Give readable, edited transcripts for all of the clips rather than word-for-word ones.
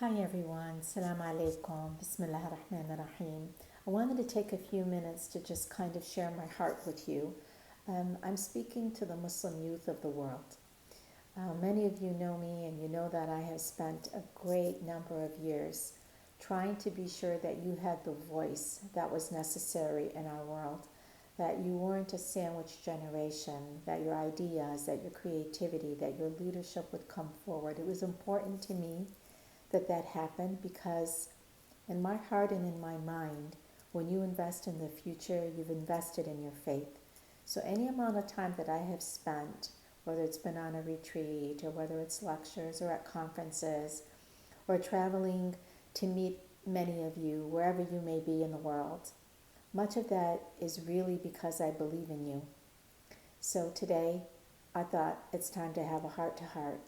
Hi everyone, Assalamu alaikum, Bismillah ar-Rahman ar-Rahim. I wanted to take a few minutes to just kind of share my heart with you. I'm speaking to the Muslim youth of the world. Many of you know me and you know that I have spent a great number of years trying to be sure that you had the voice that was necessary in our world, that you weren't a sandwich generation, that your ideas, that your creativity, that your leadership would come forward. It was important to me that happened because in my heart and in my mind, when you invest in the future, you've invested in your faith. So any amount of time that I have spent, whether it's been on a retreat or whether it's lectures or at conferences or traveling to meet many of you wherever you may be in the world, much of that is really because I believe in you. So today, I thought it's time to have a heart to heart.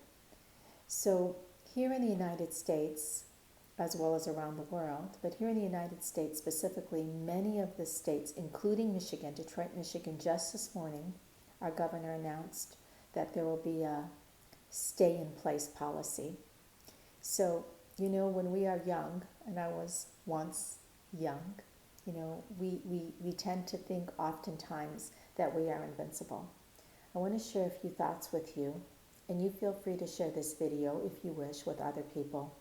So here in the United States, as well as around the world, but here in the United States specifically, many of the states, including Michigan, Detroit, Michigan, just this morning, our governor announced that there will be a stay-in-place policy. So, when we are young, and I was once young, we tend to think oftentimes that we are invincible. I want to share a few thoughts with you, and you feel free to share this video if you wish with other people.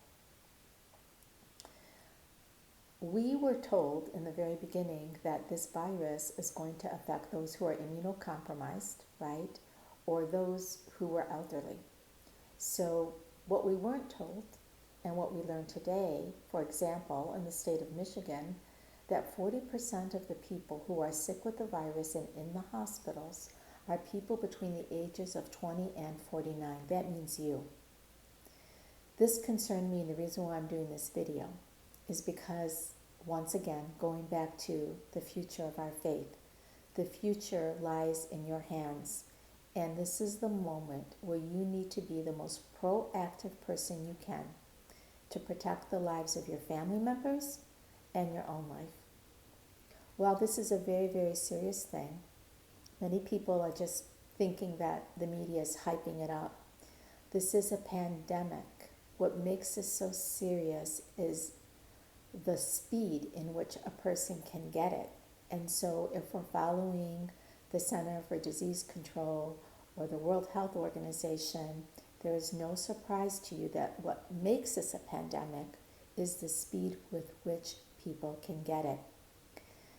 We were told in the very beginning that this virus is going to affect those who are immunocompromised, right? Or those who were elderly. So what we weren't told and what we learned today, for example, in the state of Michigan, that 40% of the people who are sick with the virus and in the hospitals are people between the ages of 20 and 49. That means you. This concerned me, and the reason why I'm doing this video is because, once again, going back to the future of our faith, the future lies in your hands. And this is the moment where you need to be the most proactive person you can to protect the lives of your family members and your own life. While this is a very, very serious thing, many people are just thinking that the media is hyping it up. This is a pandemic. What makes this so serious is the speed in which a person can get it. And so if we're following the Center for Disease Control or the World Health Organization, there is no surprise to you that what makes this a pandemic is the speed with which people can get it.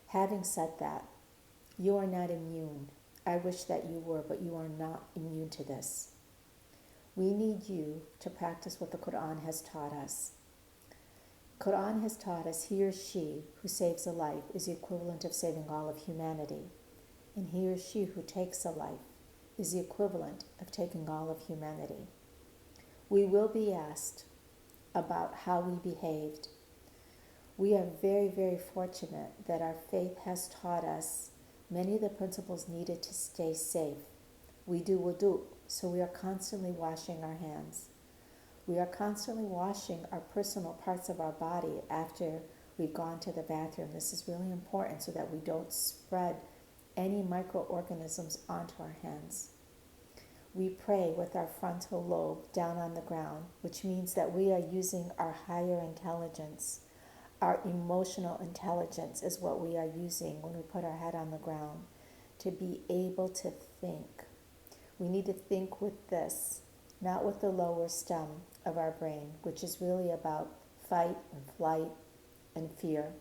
Having said that, you are not immune. I wish that you were, but you are not immune to this. We need you to practice what the Quran has taught us. Quran has taught us he or she who saves a life is the equivalent of saving all of humanity. And he or she who takes a life is the equivalent of taking all of humanity. We will be asked about how we behaved. We are very, very fortunate that our faith has taught us many of the principles needed to stay safe. We do wudu, so we are constantly washing our hands. We are constantly washing our personal parts of our body after we've gone to the bathroom. This is really important so that we don't spread any microorganisms onto our hands. We pray with our frontal lobe down on the ground, which means that we are using our higher intelligence. Our emotional intelligence is what we are using when we put our head on the ground to be able to think. We need to think with this, not with the lower stem of our brain, which is really about fight and flight and fear.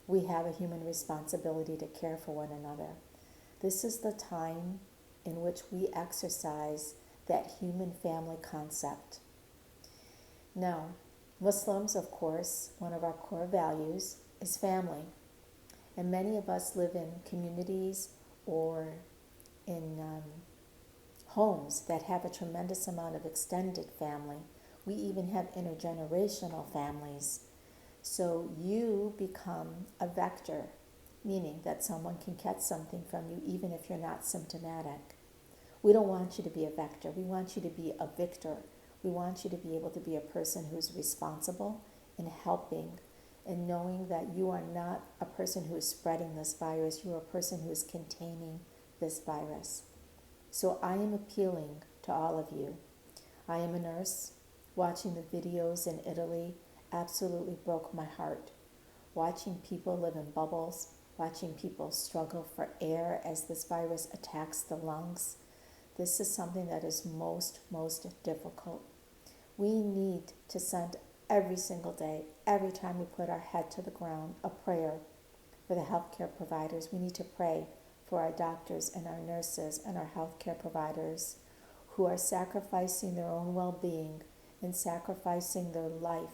We have a human responsibility to care for one another. This is the time in which we exercise that human family concept. Now, Muslims, of course, one of our core values is family. And many of us live in communities or in homes that have a tremendous amount of extended family. We even have intergenerational families. So you become a vector, meaning that someone can catch something from you even if you're not symptomatic. We don't want you to be a vector. We want you to be a victor. We want you to be able to be a person who is responsible in helping and knowing that you are not a person who is spreading this virus. You are a person who is containing this virus. So I am appealing to all of you. I am a nurse. Watching the videos in Italy absolutely broke my heart. Watching people live in bubbles, watching people struggle for air as this virus attacks the lungs. This is something that is most difficult. We need to send every single day, every time we put our head to the ground, a prayer for the healthcare providers. We need to pray for our doctors and our nurses and our healthcare providers who are sacrificing their own well-being and sacrificing their life.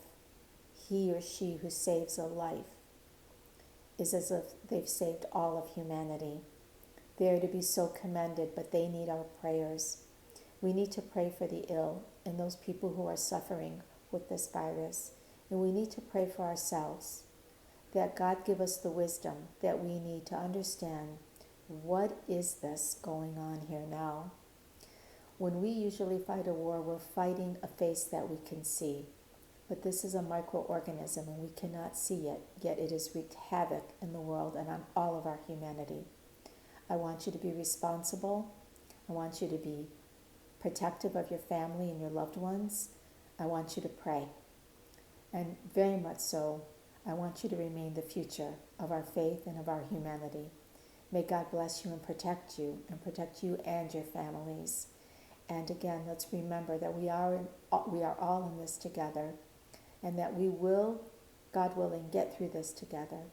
He or she who saves a life is as if they've saved all of humanity. They are to be so commended, but they need our prayers. We need to pray for the ill and those people who are suffering with this virus. And we need to pray for ourselves, that God give us the wisdom that we need to understand what is this going on here now. When we usually fight a war, we're fighting a face that we can see. But this is a microorganism and we cannot see it, yet it has wreaked havoc in the world and on all of our humanity. I want you to be responsible. I want you to be protective of your family and your loved ones. I want you to pray. And very much so, I want you to remain the future of our faith and of our humanity. May God bless you and protect you and your families. And again, let's remember that we are all in this together, and that we will, God willing, get through this together.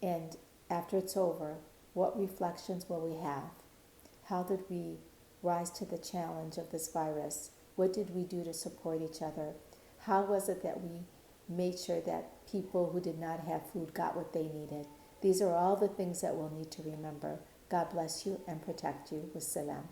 And after it's over, what reflections will we have? How did we rise to the challenge of this virus? What did we do to support each other? How was it that we made sure that people who did not have food got what they needed? These are all the things that we'll need to remember. God bless you and protect you. Wassalam.